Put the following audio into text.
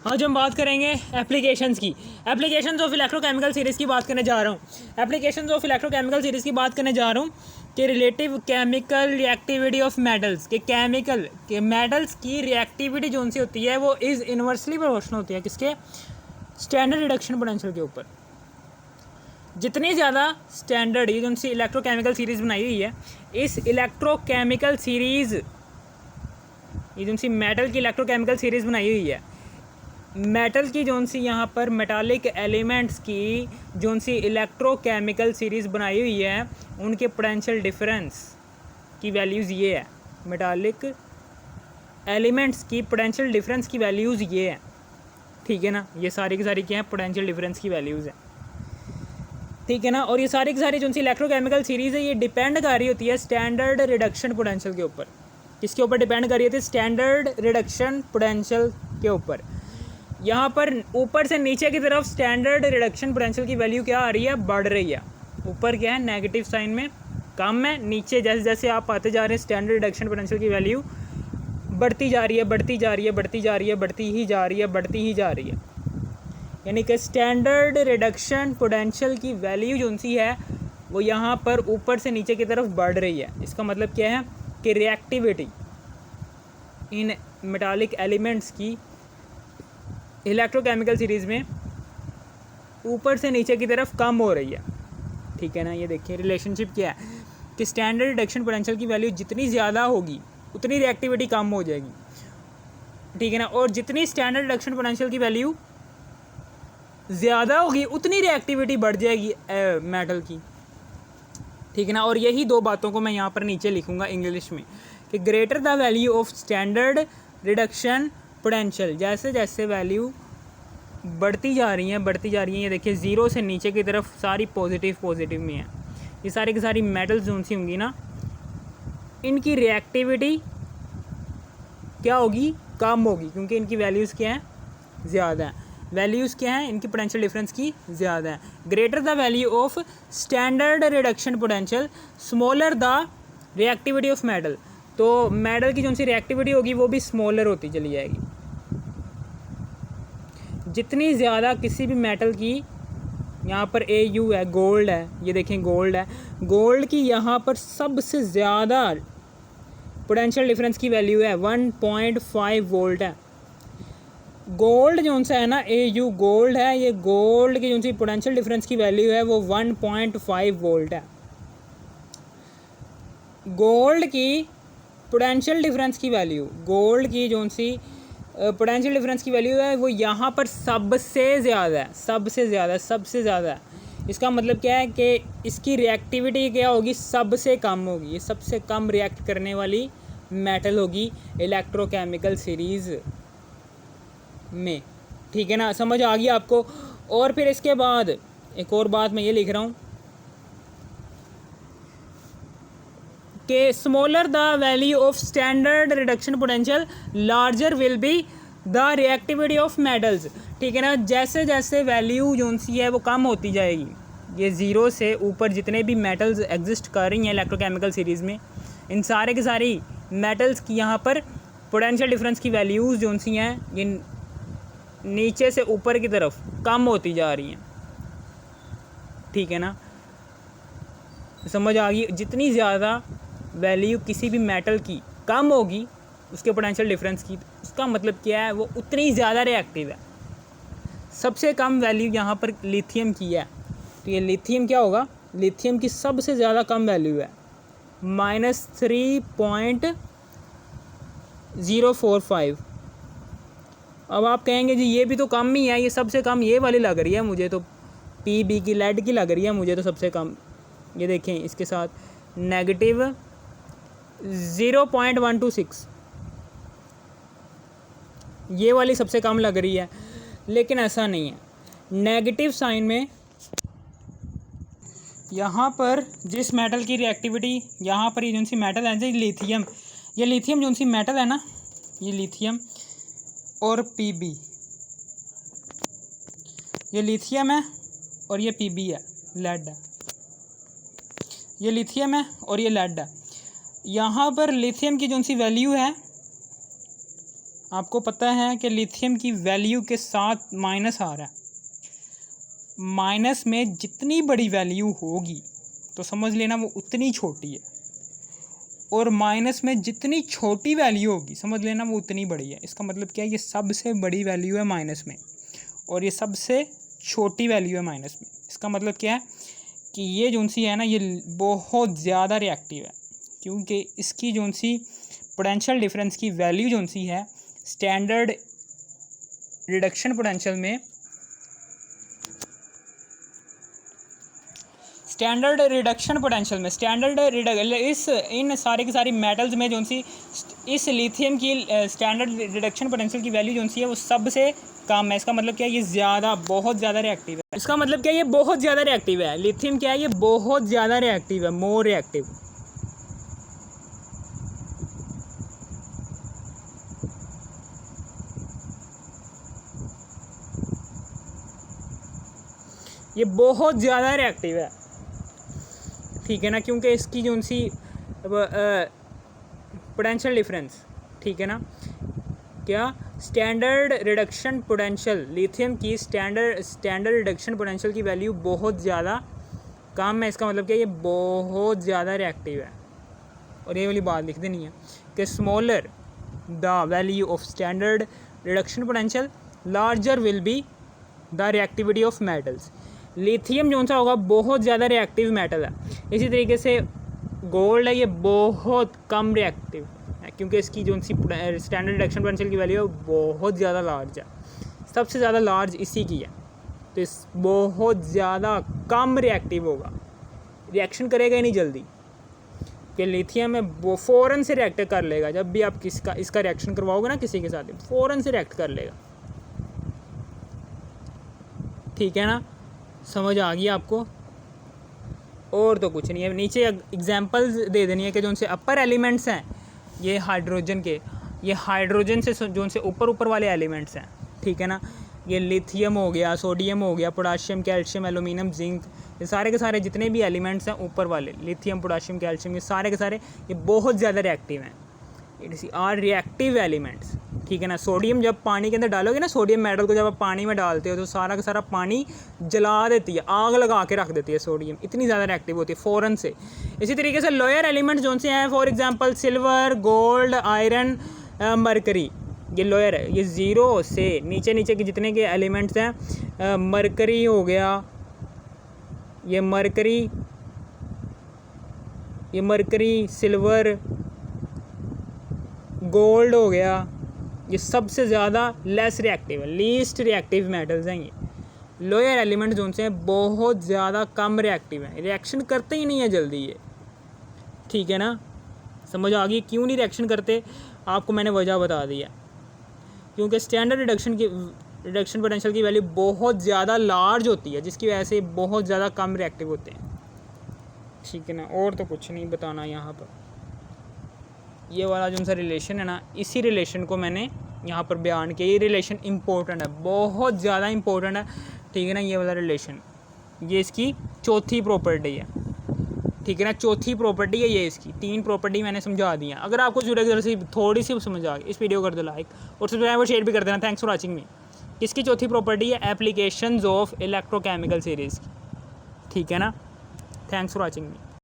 आज हम बात करेंगे एप्लीकेशंस की। एप्लीकेशंस ऑफ इलेक्ट्रोकेमिकल सीरीज़ की बात करने जा रहा हूँ। एप्लीकेशंस ऑफ इलेक्ट्रोकेमिकल सीरीज़ की बात करने जा रहा हूँ कि relative chemical reactivity of metals के केमिकल के मेटल्स की रिएक्टिविटी जो उनसे होती है वो इज़ इन्वर्सली प्रोपोर्शनल होती है किसके, स्टैंडर्ड रिडक्शन पोटेंशियल के ऊपर। जितनी ज़्यादा स्टैंडर्ड ये जो उनसे इलेक्ट्रोकेमिकल सीरीज़ बनाई हुई है, इस इलेक्ट्रोकेमिकल सीरीज़ ये जो सी मेटल की इलेक्ट्रोकेमिकल सीरीज़ बनाई हुई है, मेटल की जोन सी यहाँ पर मेटालिक एलिमेंट्स की जोन सी इलेक्ट्रोकेमिकल सीरीज़ बनाई हुई है, उनके पोटेंशियल डिफरेंस की वैल्यूज़ ये है। मेटालिक एलिमेंट्स की पोटेंशियल डिफरेंस की वैल्यूज़ ये है, ठीक है ना। ये सारी की सारी क्या है, पोटेंशियल डिफरेंस की वैल्यूज़ है, ठीक है ना। और ये सारी की सारी जो सी इलेक्ट्रोकेमिकल सीरीज़ है ये डिपेंड कर रही होती है स्टैंडर्ड रिडक्शन पोटेंशियल के ऊपर। किसके ऊपर डिपेंड कर रही होती है? स्टैंडर्ड रिडक्शन पोटेंशियल के ऊपर। यहाँ पर ऊपर से नीचे की तरफ स्टैंडर्ड रिडक्शन पोटेंशियल की वैल्यू क्या आ रही है, बढ़ रही है। ऊपर क्या है, नेगेटिव साइन में कम है, नीचे जैसे जैसे आप आते जा रहे हैं स्टैंडर्ड रिडक्शन पोटेंशियल की वैल्यू बढ़ती जा रही है, बढ़ती जा रही है, बढ़ती जा रही है, बढ़ती ही जा रही है, बढ़ती ही जा रही है। यानी कि स्टैंडर्ड रिडक्शन पोटेंशियल की वैल्यू जो सी है वो यहाँ पर ऊपर से नीचे की तरफ बढ़ रही है। इसका मतलब क्या है कि रिएक्टिविटी इन मेटालिक एलिमेंट्स की इलेक्ट्रोकेमिकल सीरीज़ में ऊपर से नीचे की तरफ कम हो रही है, ठीक है ना। ये देखिए रिलेशनशिप क्या है कि स्टैंडर्ड रिडक्शन पोटेंशियल की वैल्यू जितनी ज़्यादा होगी उतनी रिएक्टिविटी कम हो जाएगी, ठीक है ना। और जितनी स्टैंडर्ड रिडक्शन पोटेंशियल की वैल्यू ज़्यादा होगी उतनी रिएक्टिविटी बढ़ जाएगी मेटल की, ठीक है ना। और यही दो बातों को मैं यहाँ पर नीचे लिखूँगा इंग्लिश में कि greater the value of standard reduction potential, जैसे जैसे वैल्यू बढ़ती जा रही हैं बढ़ती जा रही हैं, ये देखिए ज़ीरो से नीचे की तरफ सारी पॉजिटिव में है। ये सारी की सारी मेटल्स जोन सी होंगी ना, इनकी रिएक्टिविटी क्या होगी, कम होगी, क्योंकि इनकी वैल्यूज़ क्या हैं, ज़्यादा हैं। वैल्यूज़ क्या हैं, इनकी पोटेंशियल डिफरेंस की ज़्यादा है। Greater the value of standard reduction potential, smaller the reactivity of metal. तो मेटल की जो सी रिएक्टिविटी होगी वो भी स्मॉलर होती चली जाएगी। जितनी ज़्यादा किसी भी मेटल की, यहाँ पर AU है, गोल्ड है, ये देखें गोल्ड है, गोल्ड की यहाँ पर सबसे ज़्यादा पोटेंशियल डिफरेंस की वैल्यू है 1.5 वोल्ट है। गोल्ड जो सा है ना, AU गोल्ड है, ये गोल्ड की जो सी पोटेंशियल डिफरेंस की वैल्यू है वो 1.5 वोल्ट है। गोल्ड की पोटेंशियल डिफरेंस की वैल्यू, गोल्ड की जो सी पोटेंशियल डिफरेंस की वैल्यू है वो यहाँ पर सबसे ज़्यादा है, सबसे ज़्यादा है। इसका मतलब क्या है कि इसकी रिएक्टिविटी क्या होगी, सबसे कम होगी। ये सबसे कम रिएक्ट करने वाली मेटल होगी इलेक्ट्रोकेमिकल सीरीज़ में, ठीक है ना। समझ आ गई आपको। और फिर इसके बाद एक और बात मैं ये लिख रहा हूँ कि smaller the value of standard reduction potential, larger will be the reactivity of metals, ठीक है ना। जैसे जैसे वैल्यू जो सी है वो कम होती जाएगी, ये ज़ीरो से ऊपर जितने भी मेटल्स एग्जिस्ट कर रही हैं इलेक्ट्रोकेमिकल सीरीज़ में, इन सारे के सारी मेटल्स की यहाँ पर पोटेंशियल डिफरेंस की वैल्यूज़ जो सी हैं ये नीचे से ऊपर की तरफ कम होती जा रही हैं, ठीक है ना। समझ आ गई। जितनी ज़्यादा वैल्यू किसी भी मेटल की कम होगी उसके पोटेंशियल डिफरेंस की, उसका मतलब क्या है, वो उतनी ज़्यादा रिएक्टिव है। सबसे कम वैल्यू यहाँ पर लिथियम की है, तो ये लिथियम क्या होगा, लिथियम की सबसे ज़्यादा कम वैल्यू है -3.045। अब आप कहेंगे जी ये भी तो कम ही है, ये सबसे कम ये वाली लग रही है मुझे तो, PB की लेड की लग रही है मुझे तो सबसे कम। ये देखें इसके साथ -0.126, ये वाली सबसे कम लग रही है, लेकिन ऐसा नहीं है। नेगेटिव साइन में यहाँ पर जिस मेटल की रिएक्टिविटी, यहाँ पर ये जो सी मेटल है लिथियम, ये लिथियम जो सी मेटल है ना, ये लिथियम और PB, ये लिथियम है और ये PB है, लेड है। ये लिथियम है और ये लेड है। यहाँ पर लिथियम की जो सी वैल्यू है आपको पता है कि लिथियम की वैल्यू के साथ माइनस आ रहा है, माइनस में जितनी बड़ी वैल्यू होगी तो समझ लेना वो उतनी छोटी है, और माइनस में जितनी छोटी वैल्यू होगी समझ लेना वो उतनी बड़ी है। इसका मतलब क्या है, ये सबसे बड़ी वैल्यू है माइनस में और ये सबसे छोटी वैल्यू है माइनस में। इसका मतलब क्या है कि ये जो सी है ना, ये बहुत ज़्यादा रिएक्टिव है, क्योंकि इसकी जो सी पोटेंशियल डिफरेंस की वैल्यू जो सी है स्टैंडर्ड रिडक्शन पोटेंशियल में, इस इन सारे की सारी मेटल्स में जो सी इस लिथियम की स्टैंडर्ड रिडक्शन पोटेंशियल की वैल्यू जो सी है वो सबसे कम है। इसका मतलब क्या है, ये ज़्यादा बहुत ज़्यादा रिएक्टिव है। इसका मतलब क्या है, ये बहुत ज़्यादा रिएक्टिव है। लिथियम क्या है, ये बहुत ज़्यादा रिएक्टिव है, मोर रिएक्टिव। ये बहुत ज़्यादा रिएक्टिव है, ठीक है ना, क्योंकि इसकी जो सी पोटेंशियल डिफरेंस, ठीक है ना, क्या स्टैंडर्ड रिडक्शन पोटेंशियल, लिथियम की स्टैंडर्ड रिडक्शन पोटेंशियल की वैल्यू बहुत ज़्यादा कम है। इसका मतलब क्या, ये बहुत ज़्यादा रिएक्टिव है। और ये वाली बात लिख देनी है कि smaller the value of standard reduction potential larger will be the reactivity of metals. Lithium जो सा होगा बहुत ज़्यादा रिएक्टिव मेटल है। इसी तरीके से गोल्ड है, ये बहुत कम रिएक्टिव है, क्योंकि इसकी जो सी स्टैंडर्ड रिडक्शन पोटेंशियल की वैल्यू है बहुत ज़्यादा लार्ज है, सबसे ज़्यादा लार्ज इसी की है। तो इस बहुत ज़्यादा कम रिएक्टिव होगा, रिएक्शन करेगा ही नहीं जल्दी, कि लिथियम है वो फ़ौरन से रिएक्ट कर लेगा। जब भी आप इसका रिएक्शन करवाओगे ना किसी के साथ, फ़ौरन से रिएक्ट कर लेगा, ठीक है ना, समझ आ गई आपको। और तो कुछ नहीं है, नीचे एग्जांपल्स दे देनी है कि जो उनसे अपर एलिमेंट्स हैं ये हाइड्रोजन के, ये हाइड्रोजन से जो उनसे ऊपर वाले एलिमेंट्स हैं, ठीक है ना, ये लिथियम हो गया, सोडियम हो गया, पोटाशियम, कैल्शियम, एल्यूमिनियम, जिंक, ये सारे के सारे जितने भी एलिमेंट्स हैं ऊपर वाले, लिथियम, पोटाशियम, कैल्शियम, ये सारे के सारे ये बहुत ज़्यादा रिएक्टिव हैं। इट आर रिएक्टिव एलिमेंट्स, ठीक है ना। सोडियम जब पानी के अंदर डालोगे ना, सोडियम मेटल को जब आप पानी में डालते हो तो सारा का सारा पानी जला देती है, आग लगा के रख देती है सोडियम, इतनी ज़्यादा रिएक्टिव होती है फ़ौरन से। इसी तरीके से लोअर एलिमेंट्स जो से हैं, for example silver, gold, iron, mercury, ये लोअर है। ये ज़ीरो से नीचे नीचे के जितने के एलिमेंट्स हैं, मरकरी हो गया, ये मरकरी, सिल्वर, गोल्ड हो गया, ये सबसे ज़्यादा लेस रिएक्टिव है, लीस्ट रिएक्टिव मेटल्स हैं। ये लोअर एलिमेंट जो से बहुत ज़्यादा कम रिएक्टिव हैं, रिएक्शन करते ही नहीं है जल्दी ये, ठीक है ना। समझ आ गई क्यों नहीं रिएक्शन करते, आपको मैंने वजह बता दिया, क्योंकि स्टैंडर्ड रिडक्शन पोटेंशियल की वैल्यू बहुत ज़्यादा लार्ज होती है, जिसकी वजह से बहुत ज़्यादा कम रिएक्टिव होते हैं, ठीक है ना। और तो कुछ नहीं बताना यहाँ पर। ये वाला जो सा रिलेशन है ना, इसी रिलेशन को मैंने यहाँ पर बयान किया। ये रिलेशन इम्पोर्टेंट है, बहुत ज़्यादा इम्पोर्टेंट है, ठीक है ना। ये वाला रिलेशन, ये इसकी चौथी प्रॉपर्टी है, ठीक है ना, चौथी प्रॉपर्टी है ये। इसकी 3 प्रॉपर्टी मैंने समझा दी हैं। अगर आपको थोड़ी सी समझ आ गई, इस वीडियो कर दो लाइक और सब्सक्राइब और शेयर भी कर देना। थैंक्स फॉर वॉचिंग मी। इसकी चौथी प्रॉपर्टी है एप्लीकेशंस ऑफ इलेक्ट्रोकेमिकल सीरीज़, ठीक है ना। Thanks for watching me.